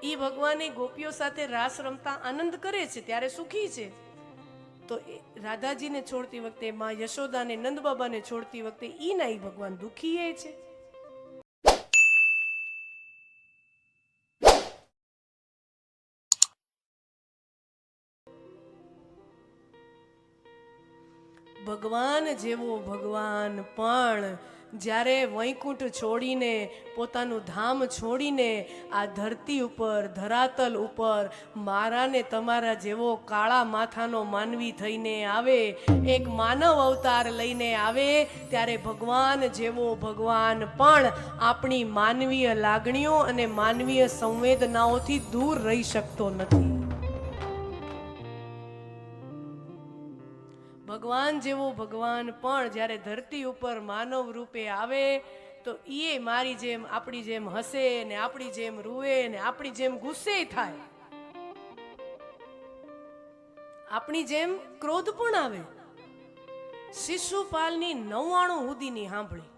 એ ભગવાનની ગોપીઓ સાથે રાસ રમતા આનંદ કરે છે ત્યારે સુખી છે. તો રાધાજીને છોડતી વખતે, માં યશોદાને, નંદ બાબાને છોડતી વખતે ઈ ના ઈ ભગવાન દુખી છે. ભગવાન જેવો ભગવાન પણ જ્યારે વૈકુંઠ છોડીને, પોતાનું ધામ છોડીને આ ધરતી ઉપર, ધરાતલ ઉપર મારા ને તમારા જેવો કાળા માથાનો માનવી થઈને આવે, એક માનવ અવતાર લઈને આવે, ત્યારે ભગવાન જેવો ભગવાન પણ આપણી માનવીય લાગણીઓ અને માનવીય સંવેદનાઓથી દૂર રહી શકતો નથી. ભગવાન જેવો ભગવાન પણ જ્યારે ધરતી ઉપર માનવ રૂપે આવે તો એ મારી જેમ, આપણી જેમ હસે ને આપણી જેમ રૂવે ને આપણી જેમ ગુસ્સે થાય, આપણી જેમ ક્રોધ પણ આવે. શિશુપાલની 99 હુદીની સાંભળી,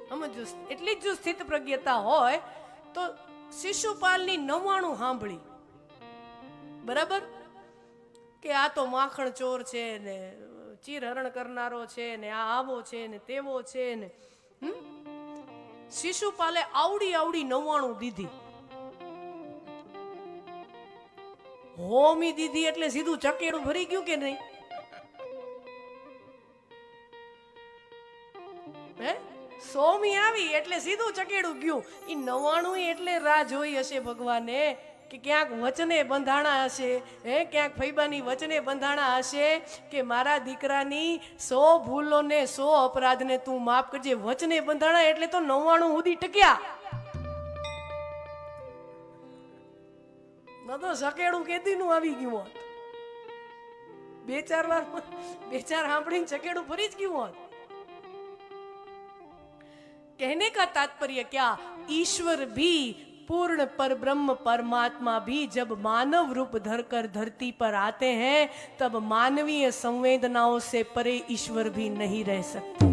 સમજો, એટલી જ જો સ્થિત પ્રજ્ઞતા હોય તો શિશુપાલની 99 સાંભળી, બરાબર, કે આ તો માખણ ચોર છે ને ચીરહરણ કરનારો છે ને આ આવો છે ને તેવો છે ને. શિશુપાલે આવડી 99 દીધી. હોમી દીધી એટલે સીધું ચકેડું ભરી ગયું કે નહીં? હે, સોમી આવી એટલે સીધું ચકેડું ગયું. ઈ 99 એટલે રાહ જોઈ હશે ભગવાને કે ક્યાંક વચને બંધાણા હશે, ક્યાંક ફૈબાની વચને બંધાણા હશે કે મારા દીકરાની 100 ભૂલોને 100 અપરાધને તું માફ કરજે. વચને બંધાણા એટલે તો 99 સુધી ટક્યા. ન તો સકેડું કેદીનું આવી ગયું હોત, 2-4 વાર 2-4 સાંભળીને સકેડું ફરી જ ગયું હોત. कहने का तात्पर्य क्या, ईश्वर भी, पूर्ण पर ब्रह्म परमात्मा भी जब मानव रूप धरकर धरती पर आते हैं तब मानवीय संवेदनाओं से परे ईश्वर भी नहीं रह सकते.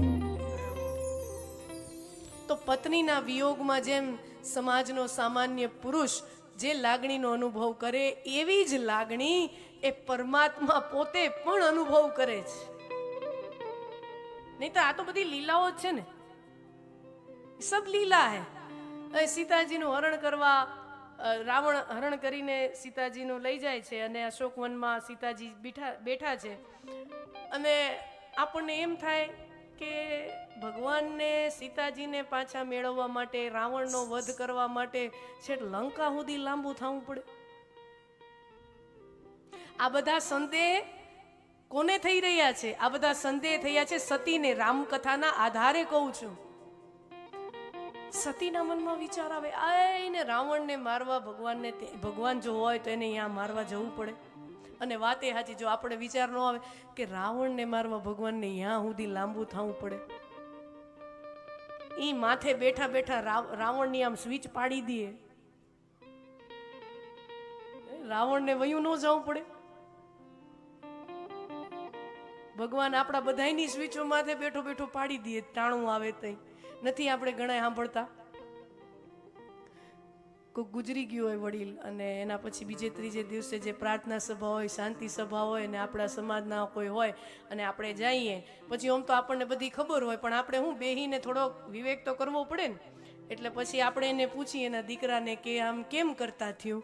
तो पत्नीना वियोगમાં જેમ સમાજનો સામાન્ય પુરુષ જે લાગણીનો અનુભવ કરે એવી જ લાગણી એ પરમાત્મા પોતે પણ અનુભવ કરે છે. નહીં તો આ તો બધી લીલાઓ જ છે ને, સબ લીલા હે. સીતાજીનું હરણ કરવા રાવણ હરણ કરીને સીતાજીનું લઈ જાય છે અને અશોકવનમાં સીતાજી બેઠા છે અને આપણને એમ થાય કે ભગવાનને સીતાજીને પાછા મેળવવા માટે, રાવણનો વધ કરવા માટે છેક લંકા સુધી લાંબુ થવું પડે. આ બધા સંદેહ કોને થઈ રહ્યા છે? આ બધા સંદેહ થયા છે સતીને. રામકથાના આધારે કહું છું. સતીના મનમાં વિચાર આવે, આઈને રાવણને મારવા ભગવાનને, ભગવાન જો હોય તો એને અહીંયા મારવા જવું પડે. અને વાત એ સાચી, જો આપણે વિચાર ન આવે કે રાવણને મારવા ભગવાનને અહીંયા સુધી લાંબુ થવું પડે, ઈ માથે બેઠા બેઠા રાવણની આમ સ્વિચ પાડી દે, રાવણને વયું ન જવું પડે. ભગવાન આપણા બધાની સ્વિચો માથે બેઠો બેઠો પાડી દે, ટાણું આવે તઈ. નથી આપણે ઘણા સાંભળતા, કોઈ ગુજરી ગયું હોય વડીલ અને એના પછી બીજે ત્રીજે દિવસે જે પ્રાર્થના સભા હોય, શાંતિ સભા હોય ને આપણા સમાજના કોઈ હોય અને આપણે જઈએ, પછી આમ તો આપણને બધી ખબર હોય પણ આપણે હું બેહીને થોડોક વિવેક તો કરવો પડે ને. એટલે પછી આપણે એને પૂછીએ એના દીકરાને કે આમ કેમ કરતા થયું,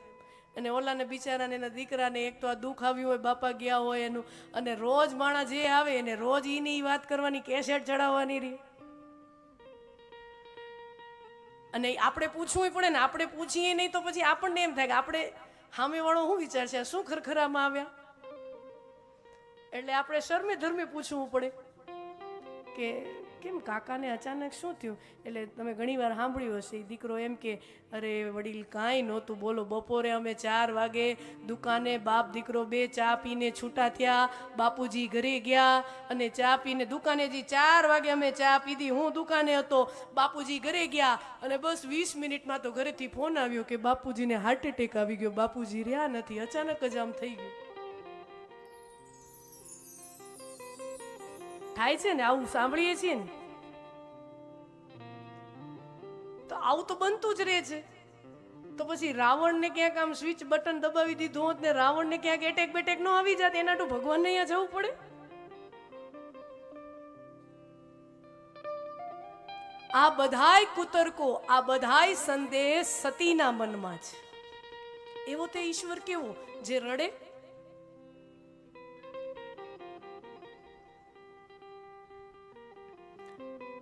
અને ઓલાને બિચારાને એના દીકરાને એક તો આ દુઃખ આવ્યું હોય, બાપા ગયા હોય એનું, અને રોજ માણસ જે આવે એને રોજ એની વાત કરવાની, કેસેટ ચડાવવાની રહી. અને આપણે પૂછવું પડે ને, આપણે પૂછીએ નહીં તો પછી આપણને એમ થાય કે આપણે સામેવાળો શું વિચારશે, શું ખરખરામાં આવ્યા. એટલે આપણે શરમે ધર્મે પૂછવું પડે કે કેમ કાકાને અચાનક શું થયું. એટલે તમે ઘણી વાર સાંભળ્યું હશે, દીકરો એમ કે અરે વડીલ કાંઈ નહોતું, બોલો બપોરે અમે 4 વાગે દુકાને બાપ દીકરો બે ચા પીને છૂટા થયા, બાપુજી ઘરે ગયા અને ચા પીને દુકાને, જે 4 વાગે અમે ચા પીધી, હું દુકાને હતો, બાપુજી ઘરે ગયા અને બસ 20 મિનિટમાં તો ઘરેથી ફોન આવ્યો કે બાપુજીને હાર્ટ એટેક આવી ગયો, બાપુજી રહ્યા નથી. અચાનક જ આમ થઈ ગયું. થાય છે ને, આવું સાંભળીએ છીએ ને. આવું તો બનતું જ રહે છે. તો પછી રાવણને ક્યાંક આમ સ્વિચ બટન દબાવી દીધું હોત ને રાવણને ક્યાંક એટેક બેટેક નો આવી જાત, એના તો ભગવાનને અહીંયા જવું પડે. આ બધાય કુતર્કો, આ બધાય સંદેશ સતીના મનમાં છે. એવો તે ઈશ્વર કેવો જે રડે?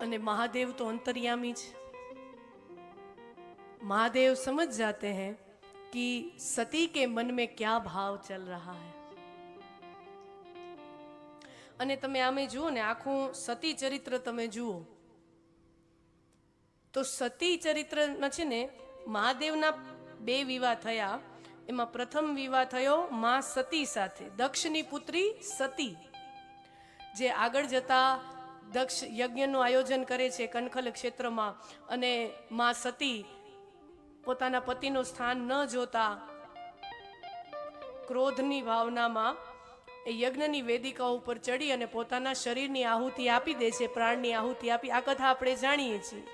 અને महादेव तो अंतर्यामी है. महादेव समझ जाते हैं कि सती के मन में क्या भाव चल रहा है. અને તમે આમે જુઓ ને, આખું સતી ચરિત્ર તમે જુઓ તો સતી ચરિત્રમાં છે ને મહાદેવના 2 વિવાહ થયા. એમાં પ્રથમ વિવાહ થયો માં સતી સાથે, દક્ષની પુત્રી સતી, જે આગળ જતા દક્ષ યજ્ઞનું આયોજન કરે છે કનખલ ક્ષેત્રમાં. અને માં સતી પોતાના પતિનું સ્થાન ન જોતા ક્રોધની ભાવનામાં એ યજ્ઞની વેદિકા ઉપર ચડી અને પોતાના શરીરની આહુતિ આપી દે છે, પ્રાણની આહુતિ આપી. આ કથા આપણે જાણીએ છીએ.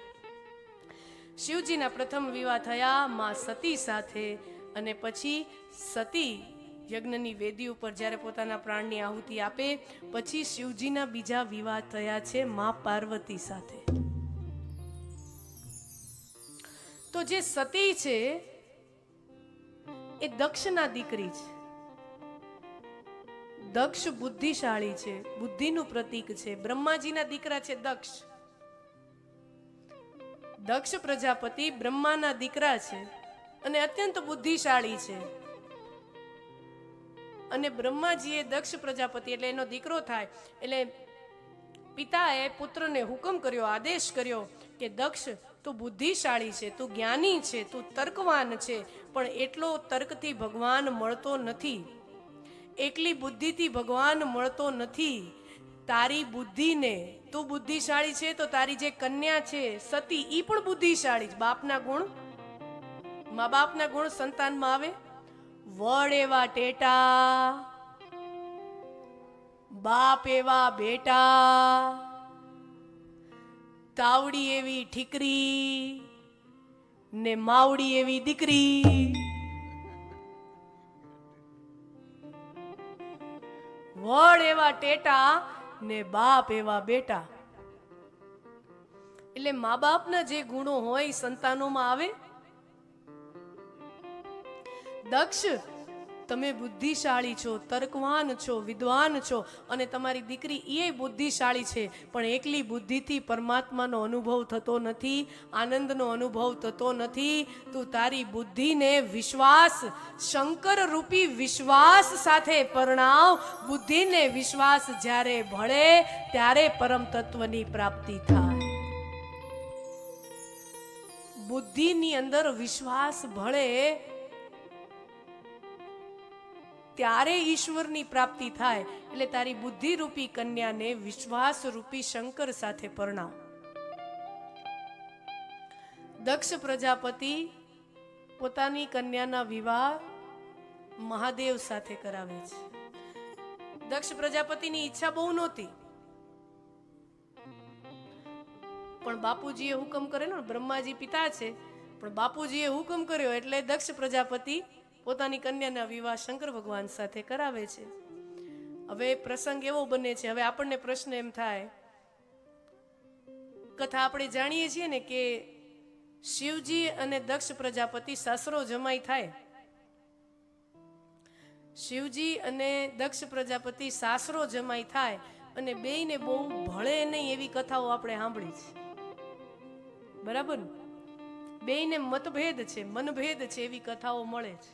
શિવજીના પ્રથમ વિવાહ થયા માં સતી સાથે, અને પછી સતી યજ્ઞની વેદી ઉપર જ્યારે પોતાના પ્રાણની આહુતિ આપે, પછી શિવજીના બીજા વિવાહ થયા છે માં પાર્વતી સાથે. તો જે સતી છે એ દક્ષના દીકરી છે. દક્ષ બુદ્ધિશાળી છે, બુદ્ધિનું પ્રતીક છે. બ્રહ્માજીના દીકરા છે દક્ષ. દક્ષ પ્રજાપતિ બ્રહ્માના દીકરા છે અને અત્યંત બુદ્ધિશાળી છે. અને બ્રહ્માજીએ દક્ષ પ્રજાપતિ એટલે એનો દીકરો થાય એટલે પિતાએ પુત્રને હુકમ કર્યો, આદેશ કર્યો કે દક્ષ, તું બુદ્ધિશાળી છે, તું જ્ઞાની છે, તું તર્કવાન છે, પણ એટલો તર્કથી ભગવાન મળતો નથી, એકલી બુદ્ધિથી ભગવાન મળતો નથી. તારી બુદ્ધિને, તું બુદ્ધિશાળી છે તો તારી જે કન્યા છે સતી, ઈ પણ બુદ્ધિશાળી છે. બાપના ગુણ, મા બાપના ગુણ સંતાનમાં આવે. વડ એવા ટેટા, બાપ એવા બેટા, તાવડી એવી ઠીકરી ને માવડી એવી દીકરી. વડ એવા ટેટા ને બાપ એવા બેટા. એટલે મા બાપના જે ગુણો હોય સંતાનોમાં આવે. દક્ષ, તમે બુદ્ધિશાળી છો, તર્કવાન છો, વિદ્વાન છો, અને તમારી દીકરી એ બુદ્ધિશાળી છે, પણ એકલી બુદ્ધિથી પરમાત્માનો અનુભવ થતો નથી, આનંદનો અનુભવ થતો નથી. તું તારી બુદ્ધિને વિશ્વાસ, શંકર રૂપી વિશ્વાસ સાથે પરણાવ. બુદ્ધિને વિશ્વાસ જ્યારે ભળે ત્યારે પરમ તત્વની પ્રાપ્તિ થાય. બુદ્ધિની અંદર વિશ્વાસ ભળે ત્યારે ઈશ્વરની પ્રાપ્તિ થાય. એટલે તારી બુદ્ધિ રૂપી કન્યાને વિશ્વાસ રૂપી શંકર સાથે પરણાવ. દક્ષ પ્રજાપતિ પોતાની કન્યાના વિવાહ મહાદેવ સાથે કરાવે છે. દક્ષ પ્રજાપતિની ઈચ્છા બહુ નહોતી, પણ બાપુજીએ હુકમ કરેલો. બ્રહ્માજી પિતા છે, પણ બાપુજીએ હુકમ કર્યો એટલે દક્ષ પ્રજાપતિ પોતાની કન્યાના વિવાહ શંકર ભગવાન સાથે કરાવે છે. હવે પ્રસંગ એવો બને છે, હવે આપણને પ્રશ્ન એમ થાય, કથા આપણે જાણીએ છીએ ને કે શિવજી અને દક્ષ પ્રજાપતિ સાસરો જમાઈ થાય. શિવજી અને દક્ષ પ્રજાપતિ સાસરો જમાઈ થાય અને બેયને બહુ ભળે નહીં એવી કથાઓ આપણે સાંભળી છે. બરાબર? બેયને મતભેદ છે, મનભેદ છે એવી કથાઓ મળે છે.